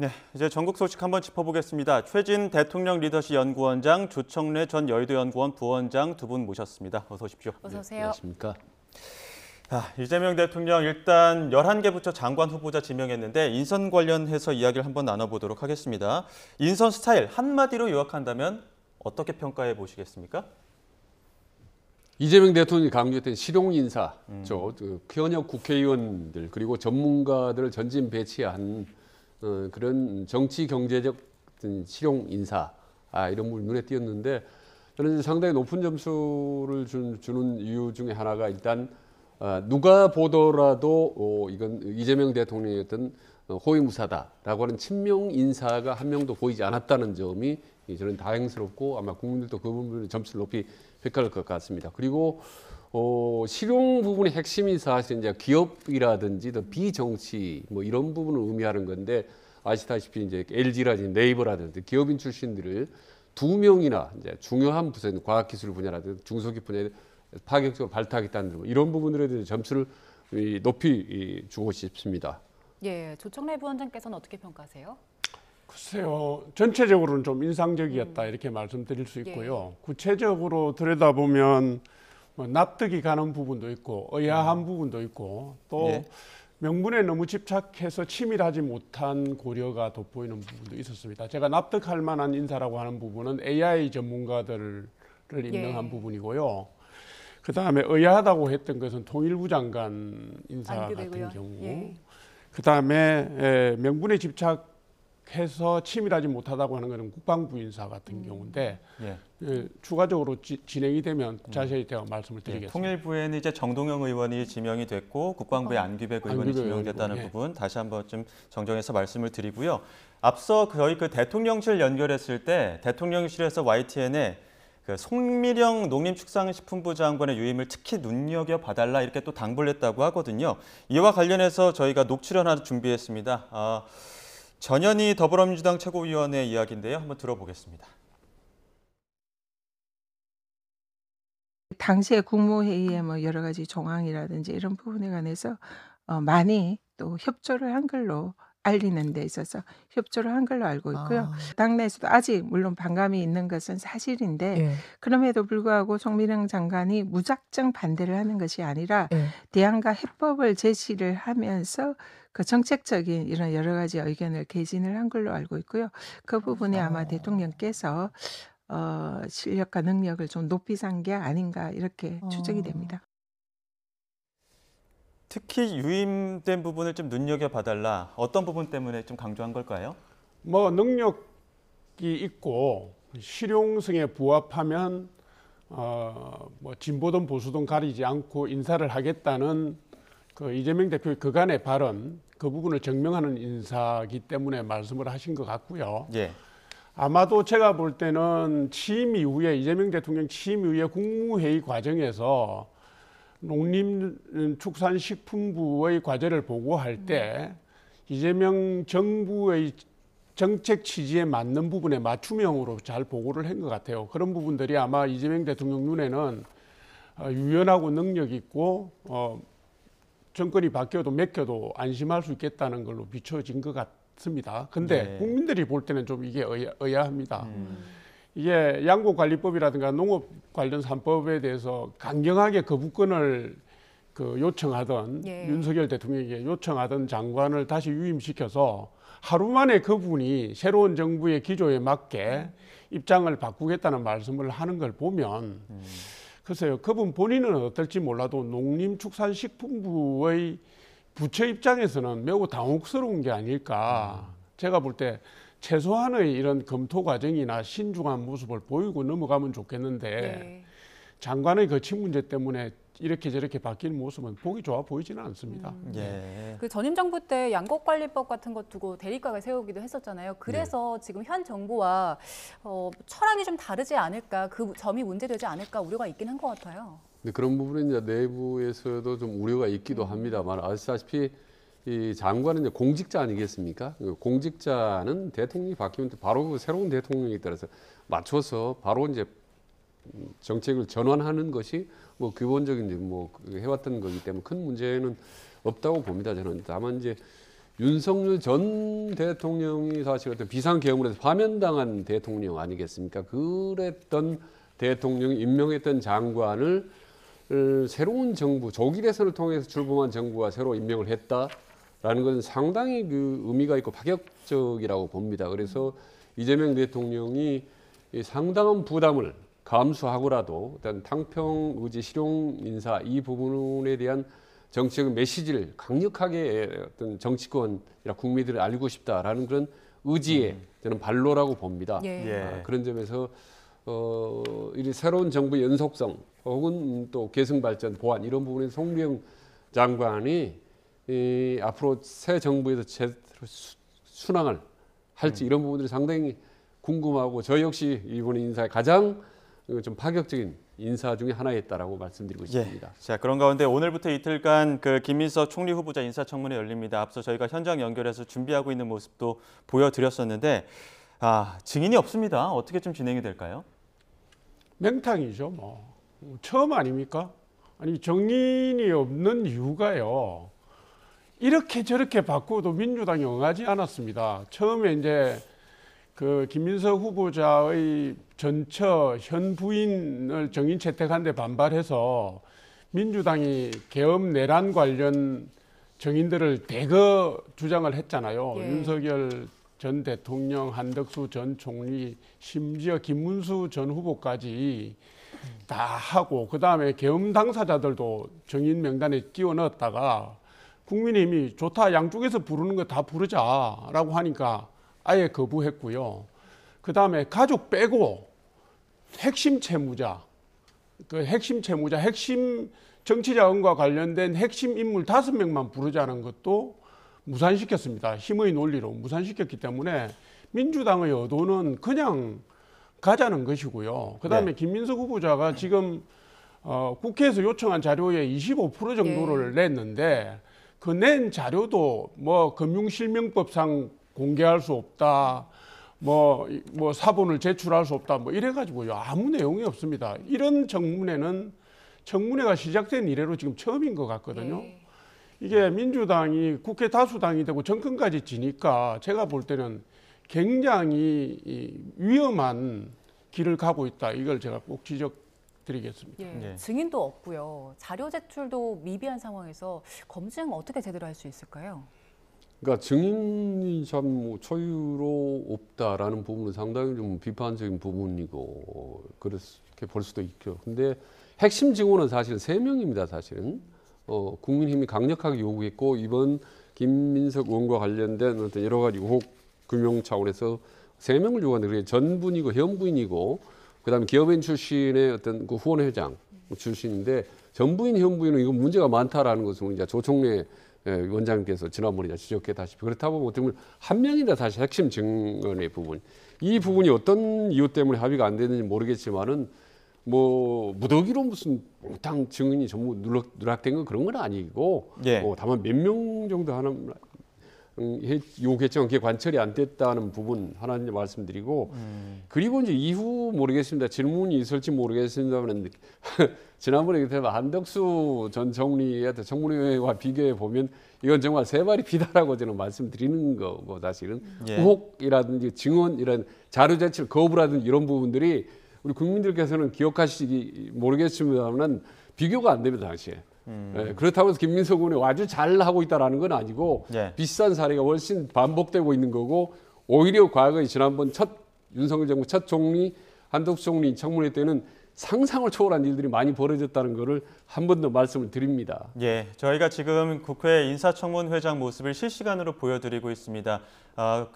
네, 이제 전국 소식 한번 짚어보겠습니다. 최진 대통령 리더십 연구원장, 조청래 전 여의도 연구원 부원장 두 분 모셨습니다. 어서 오십시오. 어서 오세요. 안녕하십니까. 이재명 대통령 일단 11개 부처 장관 후보자 지명했는데 인선 관련해서 이야기를 한번 나눠보도록 하겠습니다. 인선 스타일 한마디로 요약한다면 어떻게 평가해 보시겠습니까? 이재명 대통령이 강조했던 실용 인사, 그 현역 국회의원들 그리고 전문가들을 전진 배치한 그런 정치 경제적 실용 인사 이런 걸 눈에 띄었는데 저는 상당히 높은 점수를 주는 이유 중에 하나가 일단 누가 보더라도 이건 이재명 대통령의 어떤 호위무사다라고 하는 친명 인사가 한 명도 보이지 않았다는 점이 저는 다행스럽고 아마 국민들도 그 부분을 점수를 높이 평가할 것 같습니다. 그리고 실용 부분의 핵심이 사실 이제 기업이라든지 더 비정치 뭐 이런 부분을 의미하는 건데 아시다시피 이제 LG라든지 네이버라든지 기업인 출신들을 2명이나 이제 중요한 부서, 과학기술 분야라든지 중소기업 분야에 파격적으로 발탁하겠다는 뭐 이런 부분들에 대해서 점수를 높이 주고 싶습니다. 예, 조청래 부원장께서는 어떻게 평가하세요? 글쎄요, 전체적으로는 좀 인상적이었다 이렇게 말씀드릴 수 있고요. 구체적으로 들여다보면 뭐 납득이 가는 부분도 있고 의아한 부분도 있고 또 명분에 너무 집착해서 치밀하지 못한 고려가 돋보이는 부분도 있었습니다. 제가 납득할 만한 인사라고 하는 부분은 AI 전문가들을 임명한 부분이고요. 그다음에 의아하다고 했던 것은 통일부 장관 인사 같은 경우, 그다음에 명분에 집착해서 치밀하지 못하다고 하는 것은 국방부 인사 같은 경우인데 추가적으로 진행이 되면 자세히 제가 말씀을 드리겠습니다. 통일부에는 이제 정동영 의원이 지명이 됐고 국방부에 안규백 의원이 지명됐다는 부분 다시 한번 좀 정정해서 말씀을 드리고요. 앞서 저희 그 대통령실 연결했을 때 대통령실에서 YTN에 그 송미령 농림축산식품부 장관의 유임을 특히 눈여겨봐달라 이렇게 또 당부를 했다고 하거든요. 이와 관련해서 저희가 녹취를 하나 준비했습니다. 전현희 더불어민주당 최고위원의 이야기인데요. 한번 들어보겠습니다. 당시에 국무회의에 뭐 여러 가지 정황이라든지 이런 부분에 관해서 많이 또 협조를 한 걸로 알리는 데 있어서 협조를 한 걸로 알고 있고요. 당내에서도 아직 물론 반감이 있는 것은 사실인데 그럼에도 불구하고 송미령 장관이 무작정 반대를 하는 것이 아니라 대안과 해법을 제시를 하면서 그 정책적인 이런 여러 가지 의견을 개진을 한 걸로 알고 있고요. 그 부분에 아마 대통령께서 실력과 능력을 좀 높이 산 게 아닌가 이렇게 추정이 됩니다. 특히 유임된 부분을 좀 눈여겨봐달라. 어떤 부분 때문에 좀 강조한 걸까요? 뭐 능력이 있고 실용성에 부합하면 뭐 진보든 보수든 가리지 않고 인사를 하겠다는 그 이재명 대표의 그간의 발언 그 부분을 증명하는 인사이기 때문에 말씀을 하신 것 같고요. 아마도 제가 볼 때는 취임 이후에 이재명 대통령 취임 이후에 국무회의 과정에서 농림축산식품부의 과제를 보고할 때 이재명 정부의 정책 취지에 맞는 부분에 맞춤형으로 잘 보고를 한 것 같아요. 그런 부분들이 아마 이재명 대통령 눈에는 유연하고 능력 있고 정권이 바뀌어도 맡겨도 안심할 수 있겠다는 걸로 비춰진 것 같습니다. 근데 국민들이 볼 때는 좀 이게 의아합니다. 이게 양곡관리법이라든가 농업 관련 3법에 대해서 강경하게 거부권을 요청하던 윤석열 대통령에게 요청하던 장관을 다시 유임시켜서 하루 만에 그분이 새로운 정부의 기조에 맞게 입장을 바꾸겠다는 말씀을 하는 걸 보면 글쎄요, 그분 본인은 어떨지 몰라도 농림축산식품부의 부처 입장에서는 매우 당혹스러운 게 아닐까. 제가 볼 때 최소한의 이런 검토 과정이나 신중한 모습을 보이고 넘어가면 좋겠는데 장관의 거친 문제 때문에 이렇게 저렇게 바뀌는 모습은 보기 좋아 보이지는 않습니다. 그 전임 정부 때 양곡관리법 같은 것 두고 대립각을 세우기도 했었잖아요. 그래서 지금 현 정부와 철학이 좀 다르지 않을까, 그 점이 문제되지 않을까 우려가 있긴 한 것 같아요. 근데 그런 부분은 이제 내부에서도 좀 우려가 있기도 합니다만 아시다시피 이 장관은 이제 공직자 아니겠습니까? 공직자는 대통령이 바뀌면 바로 그 새로운 대통령에 따라서 맞춰서 바로 이제 정책을 전환하는 것이 뭐 기본적인 뭐 해왔던 거기 때문에 큰 문제는 없다고 봅니다. 저는 다만 이제 윤석열 전 대통령이 사실 어떤 비상계엄으로 파면당한 대통령 아니겠습니까? 그랬던 대통령이 임명했던 장관을 새로운 정부, 조기 대선을 통해서 출범한 정부가 새로 임명을 했다라는 것은 상당히 그 의미가 있고 파격적이라고 봅니다. 그래서 이재명 대통령이 이 상당한 부담을 감수하고라도 일단 탕평 의지 실용 인사 이 부분에 대한 정치적 메시지를 강력하게 어떤 정치권이나 국민들을 알리고 싶다라는 그런 의지의 저는 발로라고 봅니다. 예. 예. 그런 점에서 이 새로운 정부의 연속성 혹은 또 계승발전 보완 이런 부분에 송무영 장관이 앞으로 새 정부에서 제대로 순항을 할지 이런 부분들이 상당히 궁금하고 저 역시 이번 인사의 가장 좀 파격적인 인사 중에 하나였다라고 말씀드리고 싶습니다. 예. 자, 그런 가운데 오늘부터 이틀간 그 김민석 총리 후보자 인사청문회 열립니다. 앞서 저희가 현장 연결해서 준비하고 있는 모습도 보여드렸었는데 증인이 없습니다. 어떻게 좀 진행이 될까요? 맹탕이죠, 뭐. 처음 아닙니까? 아니, 정인이 없는 이유가요. 이렇게 저렇게 바꾸어도 민주당이 응하지 않았습니다. 처음에 이제 그 김민석 후보자의 전처 현 부인을 정인 채택한 데 반발해서 민주당이 계엄 내란 관련 정인들을 대거 주장을 했잖아요. 예. 윤석열 전 대통령, 한덕수 전 총리, 심지어 김문수 전 후보까지 다 하고 그다음에 계엄 당사자들도 정인 명단에 끼워 넣었다가 국민의힘이 좋다 양쪽에서 부르는 거 다 부르자라고 하니까 아예 거부했고요. 그다음에 가족 빼고 핵심 채무자, 핵심 정치자금과 관련된 핵심 인물 5명만 부르자는 것도 무산시켰습니다. 힘의 논리로 무산시켰기 때문에 민주당의 의도는 그냥 가자는 것이고요. 그다음에 김민석 후보자가 지금 국회에서 요청한 자료의 25% 정도를 냈는데 그 낸 자료도 뭐 금융실명법상 공개할 수 없다. 뭐 사본을 제출할 수 없다. 뭐 이래가지고요. 아무 내용이 없습니다. 이런 청문회가 시작된 이래로 지금 처음인 것 같거든요. 예. 이게 민주당이 국회 다수당이 되고 정권까지 지니까 제가 볼 때는 굉장히 위험한 길을 가고 있다. 이걸 제가 꼭 지적드리겠습니다. 예. 예. 증인도 없고요. 자료 제출도 미비한 상황에서 검증 어떻게 제대로 할 수 있을까요? 그러니까 증인이 참 초유로 없다라는 부분은 상당히 좀 비판적인 부분이고 그렇게 볼 수도 있죠. 근데 핵심 증언은 사실 3명입니다. 사실은 국민힘이 강력하게 요구했고 이번 김민석 의원과 관련된 어떤 여러 가지 의혹 규명 차원에서 3명을 요구하는데 그게 전부인이고 현부인이고 그다음에 기업인 출신의 어떤 그 후원회장 출신인데 전부인 현부인은 이거 문제가 많다라는 것을 이제 조총래 원장님께서 지난번에 지적했다시피 그렇다 보면 어떻게 보면 한 명이나 다시 핵심 증언의 부분 이 부분이 어떤 이유 때문에 합의가 안 되는지 모르겠지만은 뭐 무더기로 무슨 몽땅 증인이 전부 누락된 건 그런 건 아니고 예. 다만 몇 명 정도 하는 요구했지만 그게 관철이 안 됐다는 부분 하나 말씀드리고 그리고 이제 이후 모르겠습니다. 질문이 있을지 모르겠습니다만 지난번에 한덕수 전 총리의 청문회와 비교해 보면 이건 정말 세 발이 비다라고 저는 말씀드리는 거고 사실은 예. 의혹이라든지 증언 이런 자료 제출 거부라든지 이런 부분들이 우리 국민들께서는 기억하시기 모르겠습니다만 비교가 안 됩니다 당시에. 예, 그렇다고 해서 김민석 의원이 아주 잘 하고 있다라는 건 아니고 예. 비슷한 사례가 훨씬 반복되고 있는 거고 오히려 과거에 지난번 윤석열 정부 첫 총리 한덕수 총리 청문회 때는 상상을 초월한 일들이 많이 벌어졌다는 것을 한 번 더 말씀을 드립니다. 예, 저희가 지금 국회 인사청문회장 모습을 실시간으로 보여드리고 있습니다.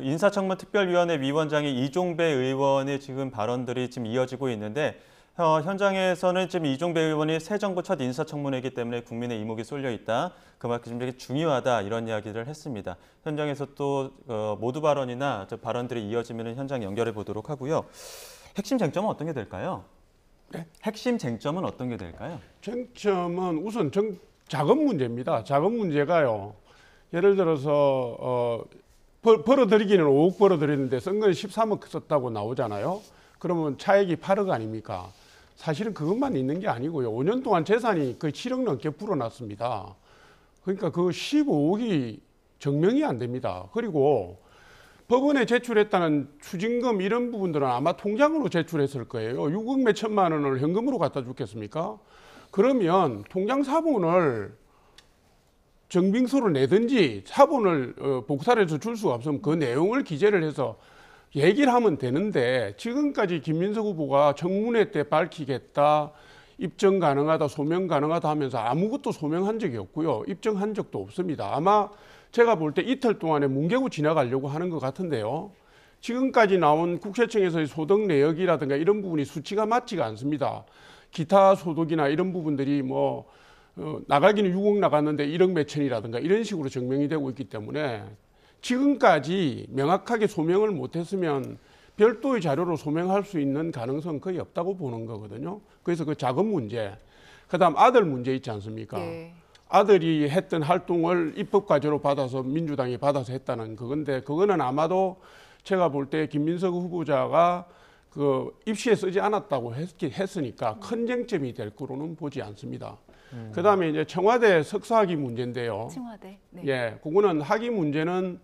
인사청문 특별위원회 위원장이 이종배 의원의 지금 발언들이 지금 이어지고 있는데 현장에서는 지금 이종배 의원이 새 정부 첫 인사청문회이기 때문에 국민의 이목이 쏠려 있다. 그만큼 되게 중요하다 이런 이야기를 했습니다. 현장에서 또 모두 발언이나 발언들이 이어지면 현장 연결해 보도록 하고요. 핵심 쟁점은 어떤 게 될까요? 네? 핵심 쟁점은 어떤 게 될까요? 쟁점은 우선 자금 문제입니다. 자금 문제가요. 예를 들어서 벌어들이기는 5억 벌어들이는데 쓴 건 13억 썼다고 나오잖아요. 그러면 차액이 8억 아닙니까? 사실은 그것만 있는 게 아니고요. 5년 동안 재산이 거의 7억 넘게 불어났습니다. 그러니까 그 15억이 증명이 안 됩니다. 그리고 법원에 제출했다는 추징금 이런 부분들은 아마 통장으로 제출했을 거예요. 6억 몇 천만 원을 현금으로 갖다 줬겠습니까? 그러면 통장 사본을 정빙서로 내든지 사본을 복사를 해서 줄 수가 없으면 그 내용을 기재를 해서 얘기를 하면 되는데, 지금까지 김민석 후보가 청문회 때 밝히겠다, 입증 가능하다, 소명 가능하다 하면서 아무것도 소명한 적이 없고요. 입증한 적도 없습니다. 아마 제가 볼 때 이틀 동안에 뭉개고 지나가려고 하는 것 같은데요. 지금까지 나온 국세청에서의 소득 내역이라든가 이런 부분이 수치가 맞지가 않습니다. 기타 소득이나 이런 부분들이 뭐 나가기는 6억 나갔는데 1억 몇천이라든가 이런 식으로 증명이 되고 있기 때문에 지금까지 명확하게 소명을 못했으면 별도의 자료로 소명할 수 있는 가능성은 거의 없다고 보는 거거든요. 그래서 그 자금 문제, 그다음 아들 문제 있지 않습니까? 예. 아들이 했던 활동을 입법과제로 받아서 민주당이 받아서 했다는 그건데, 그거는 아마도 제가 볼 때 김민석 후보자가 그 입시에 쓰지 않았다고 했으니까 큰 쟁점이 될 거로는 보지 않습니다. 그다음에 이제 청와대 석사학위 문제인데요. 청와대. 네. 예, 그거는 학위 문제는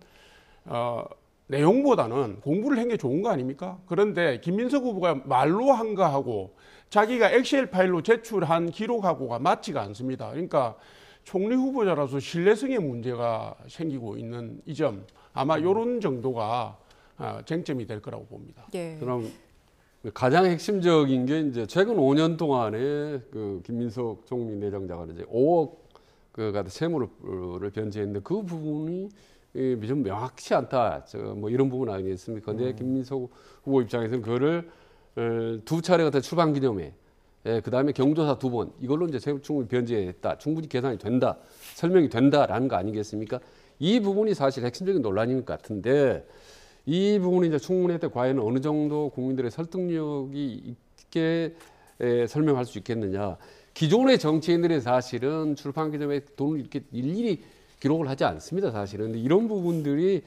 내용보다는 공부를 한 게 좋은 거 아닙니까? 그런데 김민석 후보가 말로 한 거하고 자기가 엑셀 파일로 제출한 기록하고가 맞지가 않습니다. 그러니까 총리 후보자라서 신뢰성에 문제가 생기고 있는 이 점, 아마 이런 정도가 쟁점이 될 거라고 봅니다. 예. 그럼 가장 핵심적인 게 이제 최근 5년 동안에 그 김민석 총리 내정자가 이제 5억 그 같은 채무를 변제했는데 그 부분이 좀 명확치 않다. 뭐 이런 부분 아니겠습니까? 근데 김민석 후보 입장에서는 그거를 두 차례 같은 출판 기념회, 그 다음에 경조사 2번 이걸로 이제 채무 충분히 변제했다, 충분히 계산이 된다, 설명이 된다라는 거 아니겠습니까? 이 부분이 사실 핵심적인 논란인 것 같은데. 이 부분이 이제 청문회 때 과연 어느 정도 국민들의 설득력이 있게 설명할 수 있겠느냐. 기존의 정치인들이 사실은 출판 기념에 돈을 이렇게 일일이 기록을 하지 않습니다, 사실은. 근데 이런 부분들이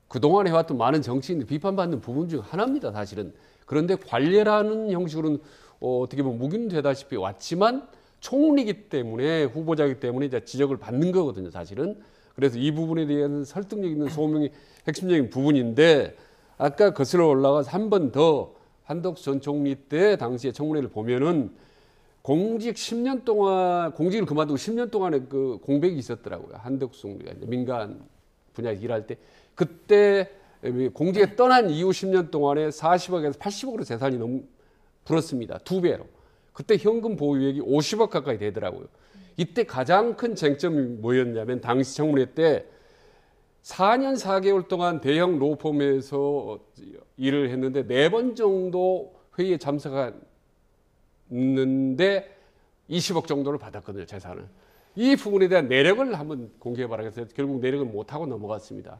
그동안 해왔던 많은 정치인들 비판받는 부분 중 하나입니다, 사실은. 그런데 관례라는 형식으로는 어떻게 보면 묵인되다시피 왔지만 총리이기 때문에, 후보자이기 때문에 이제 지적을 받는 거거든요, 사실은. 그래서 이 부분에 대한 설득력 있는 소명이 핵심적인 부분인데, 아까 거슬러 올라가서 한 번 더 한덕수 전 총리 때 당시에 청문회를 보면은 공직 10년 동안, 공직을 그만두고 10년 동안의 그 공백이 있었더라고요. 한덕수 총리가 이제 민간 분야에서 일할 때. 그때 공직에 떠난 이후 10년 동안에 40억에서 80억으로 재산이 너무 불었습니다. 2배로. 그때 현금 보유액이 50억 가까이 되더라고요. 이때 가장 큰 쟁점이 뭐였냐면, 당시 청문회 때 4년 4개월 동안 대형 로펌에서 일을 했는데 4번 정도 회의에 참석했는데 20억 정도를 받았거든요, 재산을. 이 부분에 대한 내력을 한번 공개해봐라 해서 결국 내력을 못하고 넘어갔습니다.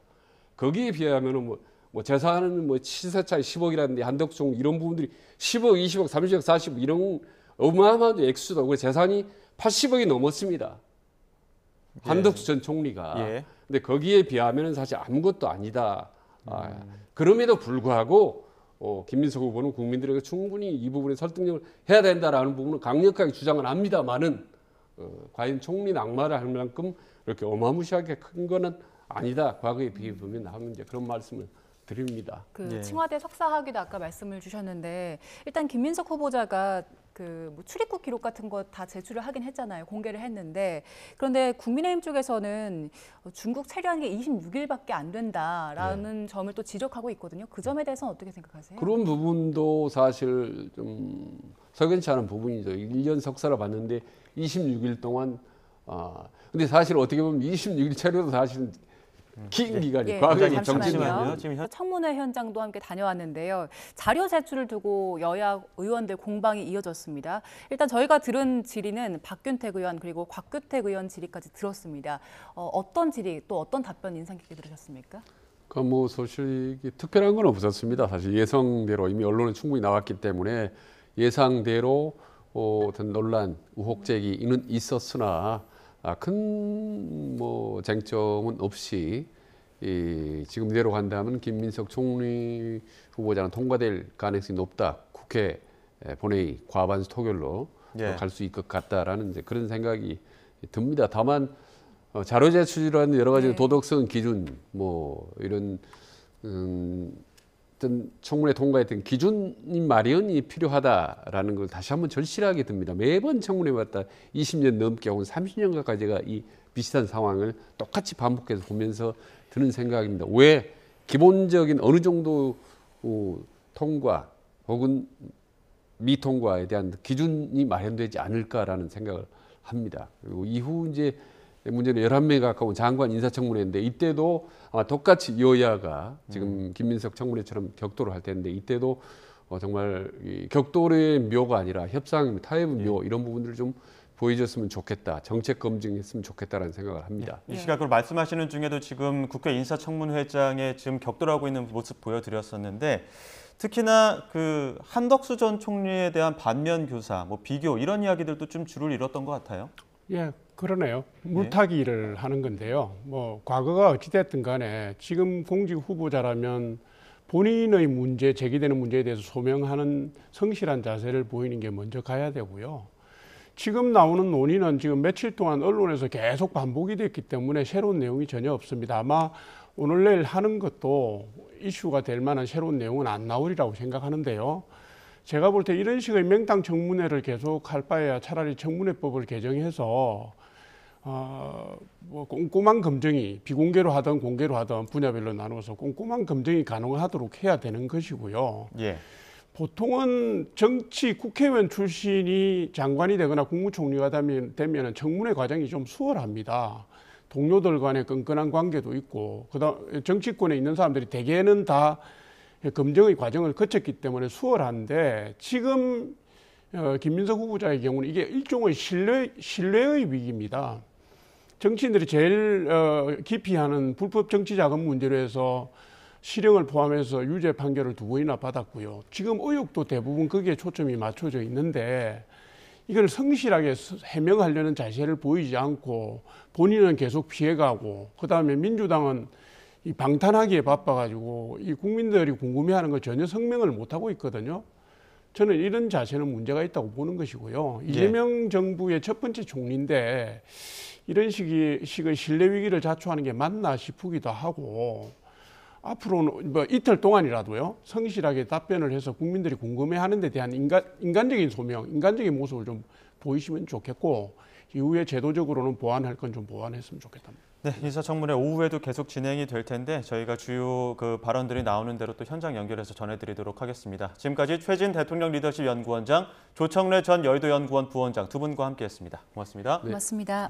거기에 비하면 뭐 재산은 뭐 시세 차이 10억이라는데 한덕수 이런 부분들이 10억, 20억, 30억, 40억 이런 어마어마한 액수다. 그래서 재산이 80억이 넘었습니다. 한덕수 전 총리가. 예. 근데 거기에 비하면 사실 아무것도 아니다. 그럼에도 불구하고 김민석 후보는 국민들에게 충분히 이 부분에 설득력을 해야 된다라는 부분을 강력하게 주장을 합니다만은 과연 총리 낙마를 할 만큼 이렇게 어마무시하게 큰 거는 아니다. 과거에 비해보면 하면 이제 그런 말씀을 드립니다. 그 청와대 석사학위도 아까 말씀을 주셨는데, 일단 김민석 후보자가 그 뭐 출입국 기록 같은 거 다 제출을 하긴 했잖아요. 공개를 했는데, 그런데 국민의힘 쪽에서는 중국 체류한 게 26일밖에 안 된다라는 점을 또 지적하고 있거든요. 그 점에 대해서는 어떻게 생각하세요? 그런 부분도 사실 좀 석연치 않은 부분이죠. 1년 석사를 봤는데 26일 동안 근데 사실 어떻게 보면 26일 체류도 사실은 긴 기간이 과거에 잠시만요. 지금 청문회 현장도 함께 다녀왔는데요. 자료 제출을 두고 여야 의원들 공방이 이어졌습니다. 일단 저희가 들은 질의는 박균택 의원 그리고 곽규택 의원 질의까지 들었습니다. 어떤 질의 또 어떤 답변 인상 깊게 들으셨습니까? 그러니까 뭐 소식이 특별한 건 없었습니다. 사실 예상대로 이미 언론에 충분히 나왔기 때문에 예상대로 어떤 논란, 의혹 제기는 있었으나 큰 뭐 쟁점은 없이 지금대로 간다면 김민석 총리 후보자는 통과될 가능성이 높다. 국회 본회의 과반수 토결로 갈 수 있을 것 같다라는 이제 그런 생각이 듭니다. 다만 자료 제출이라는 여러 가지 네. 도덕성 기준 뭐 이런 어떤 청문회 통과했던 기준이 마련이 필요하다라는 걸 다시 한번 절실하게 듭니다. 매번 청문회마다 20년 넘게 혹은 30년 가까이 제가 이 비슷한 상황을 똑같이 반복해서 보면서 드는 생각입니다. 왜 기본적인 어느 정도 통과 혹은 미통과에 대한 기준이 마련되지 않을까라는 생각을 합니다. 그리고 이후 이제 문제는 11명에 가까운 장관 인사청문회인데 이때도 아마 똑같이 여야가 지금 김민석 청문회처럼 격돌을 할 텐데 이때도 정말 이 격돌의 묘가 아니라 협상, 타협의 묘 이런 부분들을 좀 보여줬으면 좋겠다. 정책 검증했으면 좋겠다라는 생각을 합니다. 이 시각으로 말씀하시는 중에도 지금 국회 인사청문회장에 지금 격돌하고 있는 모습 보여드렸었는데 특히나 그 한덕수 전 총리에 대한 반면 교사, 뭐 비교 이런 이야기들도 좀 줄을 잃었던 것 같아요. 예, 그러네요. 물타기를 하는 건데요. 뭐 과거가 어찌됐든 간에 지금 공직 후보자라면 본인의 문제, 제기되는 문제에 대해서 소명하는 성실한 자세를 보이는 게 먼저 가야 되고요. 지금 나오는 논의는 지금 며칠 동안 언론에서 계속 반복이 됐기 때문에 새로운 내용이 전혀 없습니다. 아마 오늘 내일 하는 것도 이슈가 될 만한 새로운 내용은 안 나오리라고 생각하는데요. 제가 볼 때 이런 식의 맹탕 청문회를 계속 할 바에야 차라리 청문회법을 개정해서 뭐 꼼꼼한 검증이 비공개로 하든 공개로 하든 분야별로 나누어서 꼼꼼한 검증이 가능하도록 해야 되는 것이고요. 예. 보통은 정치 국회의원 출신이 장관이 되거나 국무총리가 되면 청문회 과정이 좀 수월합니다. 동료들 간의 끈끈한 관계도 있고 그다음 정치권에 있는 사람들이 대개는 다 검증의 과정을 거쳤기 때문에 수월한데 지금 김민석 후보자의 경우는 이게 일종의 신뢰의 위기입니다. 정치인들이 제일 기피하는 불법 정치자금 문제로 해서 실형을 포함해서 유죄 판결을 2번이나 받았고요. 지금 의혹도 대부분 거기에 초점이 맞춰져 있는데 이걸 성실하게 해명하려는 자세를 보이지 않고 본인은 계속 피해가고 그다음에 민주당은 이 방탄하기에 바빠가지고 이 국민들이 궁금해하는 거 전혀 성명을 못하고 있거든요. 저는 이런 자세는 문제가 있다고 보는 것이고요. 이재명 정부의 첫 번째 총리인데 이런 식의 신뢰 위기를 자초하는 게 맞나 싶기도 하고 앞으로는 뭐 이틀 동안이라도요 성실하게 답변을 해서 국민들이 궁금해하는 데 대한 인간적인 소명, 인간적인 모습을 좀 보이시면 좋겠고 이후에 제도적으로는 보완할 건 좀 보완했으면 좋겠답니다. 네, 인사청문회 오후에도 계속 진행이 될 텐데 저희가 주요 그 발언들이 나오는 대로 또 현장 연결해서 전해드리도록 하겠습니다. 지금까지 최진 대통령 리더십 연구원장, 조청래 전 여의도 연구원 부원장 두 분과 함께했습니다. 고맙습니다. 고맙습니다.